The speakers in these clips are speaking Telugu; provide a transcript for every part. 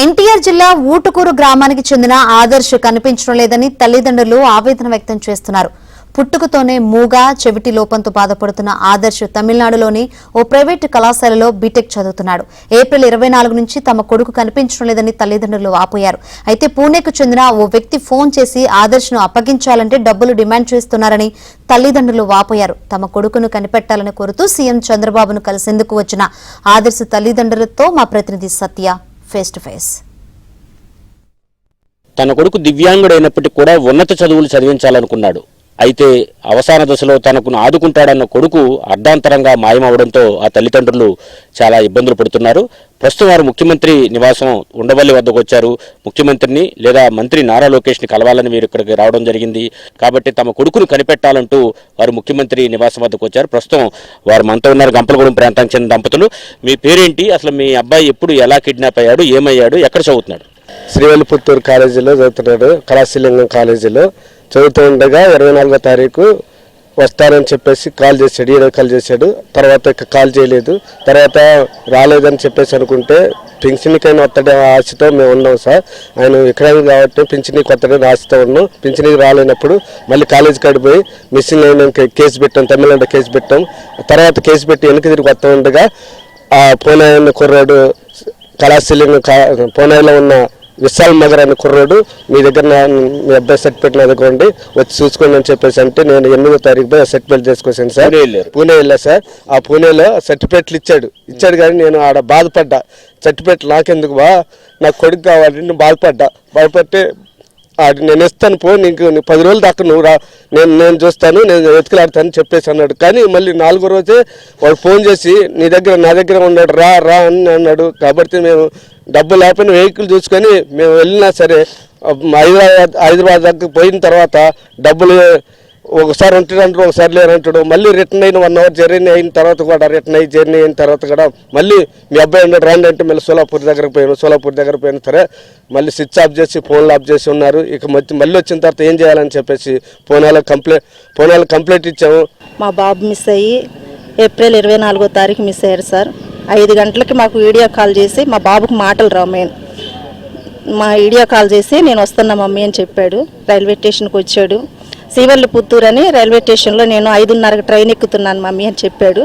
ఎన్టీఆర్ జిల్లా ఊటుకూరు గ్రామానికి చెందిన ఆదర్శ్ కనిపించడం లేదని తల్లిదండ్రులు ఆవేదన వ్యక్తం చేస్తున్నారు. పుట్టుకతోనే మూగా చెవిటి లోపంతో బాధపడుతున్న ఆదర్శ్ తమిళనాడులోని ఓ ప్రైవేటు కళాశాలలో బీటెక్ చదువుతున్నాడు. ఏప్రిల్ 24 నుంచి తమ కొడుకు కనిపించడం లేదని తల్లిదండ్రులు వాపోయారు. అయితే పూణేకు చెందిన ఓ వ్యక్తి ఫోన్ చేసి ఆదర్శ్ను అప్పగించాలంటే డబ్బులు డిమాండ్ చేస్తున్నారని తల్లిదండ్రులు వాపోయారు. తమ కొడుకును కనిపెట్టాలని కోరుతూ సీఎం చంద్రబాబును కలిసేందుకు వచ్చిన ఆదర్శ్ తల్లిదండ్రులతో మా ప్రతినిధి సత్య ఫేస్ టు ఫేస్. తన కొడుకు దివ్యాంగుడైనప్పటికీ కూడా ఉన్నత చదువులు చదివించాలనుకున్నాడు. అయితే అవసాన దశలో తనకు ఆదుకుంటాడన్న కొడుకు అర్ధాంతరంగా మాయమవడంతో ఆ తల్లిదండ్రులు చాలా ఇబ్బందులు పడుతున్నారు. ప్రస్తుతం వారు ముఖ్యమంత్రి నివాసం ఉండవల్లి వద్దకు వచ్చారు. ముఖ్యమంత్రిని లేదా మంత్రి నారా లోకేష్ని కలవాలని వీరు ఇక్కడికి రావడం జరిగింది. కాబట్టి తమ కొడుకును కనిపెట్టాలంటూ వారు ముఖ్యమంత్రి నివాసం వద్దకు వచ్చారు. ప్రస్తుతం వారు మనతో ఉన్నారు. గంపలగూడెం ప్రాంతానికి చెందిన దంపతులు. మీ పేరేంటి? అసలు మీ అబ్బాయి ఎప్పుడు ఎలా కిడ్నాప్ అయ్యాడు, ఏమయ్యాడు, ఎక్కడ చదువుతున్నాడు? శ్రీవల్లిపుత్తూరు కాలేజీలో చదువుతున్నాడు. కళాశీలింగం కాలేజీలో చదువుతూ ఉండగా 24వ తారీఖు వస్తానని చెప్పేసి కాల్ చేశాడు. ఈయన కాల్ చేశాడు. తర్వాత కాల్ చేయలేదు. తర్వాత రాలేదని చెప్పేసి అనుకుంటే పింఛన్కైనా వస్తాడే ఆశతో మేము ఉన్నాం సార్. ఆయన ఇక్కడ కాబట్టి పింఛనీకి వస్తాడని ఆశతో ఉన్నాం. పింఛనీకి రాలేనప్పుడు మళ్ళీ కాలేజీ కాడిపోయి మిస్సింగ్ అయిన కేసు పెట్టాం. తమిళనాడు కేసు పెట్టాం. తర్వాత కేసు పెట్టి వెనక్కి తిరిగి వస్తూ ఉండగా ఆ పూణే ఉన్న కుర్రాడు కళాశీలింగం పూణేలో ఉన్న విశాల్ నగర్ అనే కుర్రాడు మీ దగ్గర మీ అబ్బాయి సర్టిఫికేట్ నా దగ్గర ఉండి వచ్చి చూసుకోండి అని చెప్పేసి అంటే నేను 8వ తారీఖు పోయి సర్టిఫికేట్ చేసుకొచ్చాను సార్. పూణే వెళ్ళా సార్. ఆ పూణేలో సర్టిఫికేట్లు ఇచ్చాడు కానీ నేను ఆడ బాధపడ్డా. సర్టిఫికేట్లు నాకెందుకు నాకు కొడుకు కావాలి, నేను బాధపడితే నేను ఇస్తాను పో, నీకు 10 రోజుల దాకా నువ్వు రా, నేను చూస్తాను, నేను వెతికిలాడతాను చెప్పేసి అన్నాడు. కానీ మళ్ళీ 4వ రోజే వాడు ఫోన్ చేసి నా దగ్గర ఉన్నాడు రా అని అన్నాడు. కాబట్టి మేము డబ్బు లేకపోయినా వెహికల్ చూసుకొని మేము వెళ్ళినా సరే హైదరాబాద్ దగ్గర పోయిన తర్వాత డబ్బులు ఒకసారి ఉంటుందంటాడు, ఒకసారి లేరంటాడు. మళ్ళీ రిటర్న్ అయిన 1 అవర్ జర్నీ అయిన తర్వాత కూడా జర్నీ అయిన తర్వాత కూడా మళ్ళీ మీ అబ్బాయి ఉన్నాడు రండి అంటే మళ్ళీ సోలాపూర్ దగ్గర పోయిన సరే మళ్ళీ స్విచ్ ఆఫ్ చేసి ఫోన్లు ఆఫ్ చేసి ఉన్నారు. ఇక మళ్ళీ వచ్చిన తర్వాత ఏం చేయాలని చెప్పేసి పూణేలో కంప్లైంట్ ఇచ్చాము. మా బాబు మిస్ అయ్యి ఏప్రిల్ 24వ తారీఖు మిస్ అయ్యారు సార్. 5 గంటలకి మాకు వీడియో కాల్ చేసి మా బాబుకు మాటలు రామేను మా వీడియో కాల్ చేసి నేను వస్తున్నా మమ్మీ అని చెప్పాడు. రైల్వే స్టేషన్కి వచ్చాడు. శ్రీవల్లిపుత్తూరు అని రైల్వే స్టేషన్లో నేను 5:30కి ట్రైన్ ఎక్కుతున్నాను మమ్మీ అని చెప్పాడు.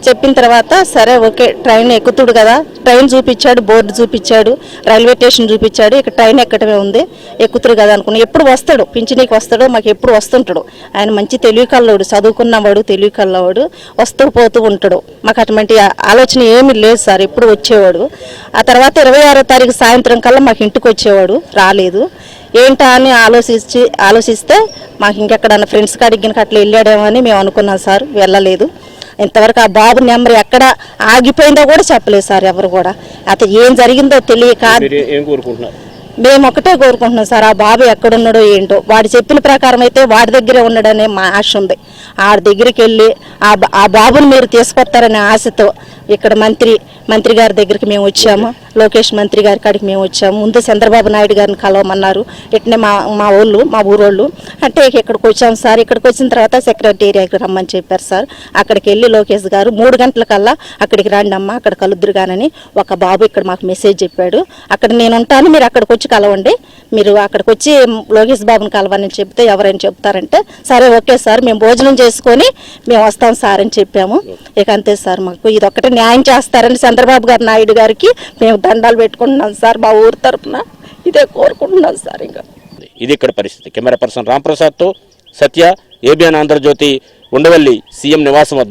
చెప్పిన తర్వాత సరే ఓకే ట్రైన్ ఎక్కుతుడు కదా, ట్రైన్ చూపించాడు, బోర్డు చూపించాడు, రైల్వే స్టేషన్ చూపించాడు. ఇక ట్రైన్ ఎక్కడమే ఉంది, ఎక్కుతురు కదా అనుకున్నా. ఎప్పుడు వస్తాడు, పింఛనీకి వస్తాడు, మాకు ఎప్పుడు వస్తుంటాడు. ఆయన మంచి తెలివి కల్లవాడు, చదువుకున్నవాడు, తెలివి కల్లవాడు, వస్తూ పోతూ ఉంటాడు. మాకు అటువంటి ఆలోచన ఏమీ లేదు సార్. ఎప్పుడు వచ్చేవాడు. ఆ తర్వాత 26వ తారీఖు సాయంత్రం కల్లా మాకు ఇంటికి వచ్చేవాడు. రాలేదు. ఏంటా అని ఆలోచిస్తే మాకు ఇంకెక్కడన్నా ఫ్రెండ్స్ కాడికి అట్లా వెళ్ళాడేమో అని మేము అనుకున్నాం సార్. వెళ్ళలేదు. ఇంతవరకు ఆ బాబు నెంబర్ ఎక్కడ ఆగిపోయిందో కూడా చెప్పలేదు సార్ ఎవరు కూడా. అతను ఏం జరిగిందో తెలియక మేము ఒకటే కోరుకుంటున్నాం సార్, ఆ బాబు ఎక్కడున్నాడో ఏంటో. వాడు చెప్పిన ప్రకారం అయితే వాడి దగ్గరే ఉన్నాడనే మా ఆశ ఉంది. ఆ దగ్గరికి వెళ్ళి ఆ బాబుని మీరు తీసుకొస్తారనే ఆశతో ఇక్కడ మంత్రి గారి దగ్గరికి మేము వచ్చాము. లోకేష్ మంత్రి గారి కాడికి మేము వచ్చాము. ముందు చంద్రబాబు నాయుడు గారిని కలవమన్నారు. ఇట్నే మా ఊరోళ్ళు అంటే ఇక్కడికి వచ్చాము సార్. ఇక్కడికి వచ్చిన తర్వాత సెక్రటేరియాకి రమ్మని చెప్పారు సార్. అక్కడికి వెళ్ళి లోకేష్ గారు 3 గంటలకల్లా అక్కడికి రండి అమ్మ, అక్కడ కలుద్దురు గానని ఒక బాబు ఇక్కడ మాకు మెసేజ్ చెప్పాడు. అక్కడ నేను ఉంటాను, మీరు అక్కడికి వచ్చి కలవండి, మీరు అక్కడికి వచ్చి లోకేష్ బాబుని కలవని చెప్తే ఎవరైనా చెప్తారంటే సరే ఓకే సార్ మేము భోజనం చేసుకొని మేము వస్తాం సార్ అని చెప్పాము. ఇక అంతే సార్. మాకు ఇది ఒక్కటే న్యాయం చేస్తారని చంద్రబాబు గారు నాయుడు గారికి మేము దండాలు పెట్టుకుంటున్నాం సార్. మా ఊరు తరఫున ఇదే కోరుకుంటున్నాం సార్. ఇంకా ఇది ఇక్కడ పరిస్థితి. కెమెరా పర్సన్ రాంప్రసాద్తో సత్య, ఏబిఎన్ ఆంధ్రజ్యోతి, ఉండవల్లి సీఎం నివాసం వద్ద.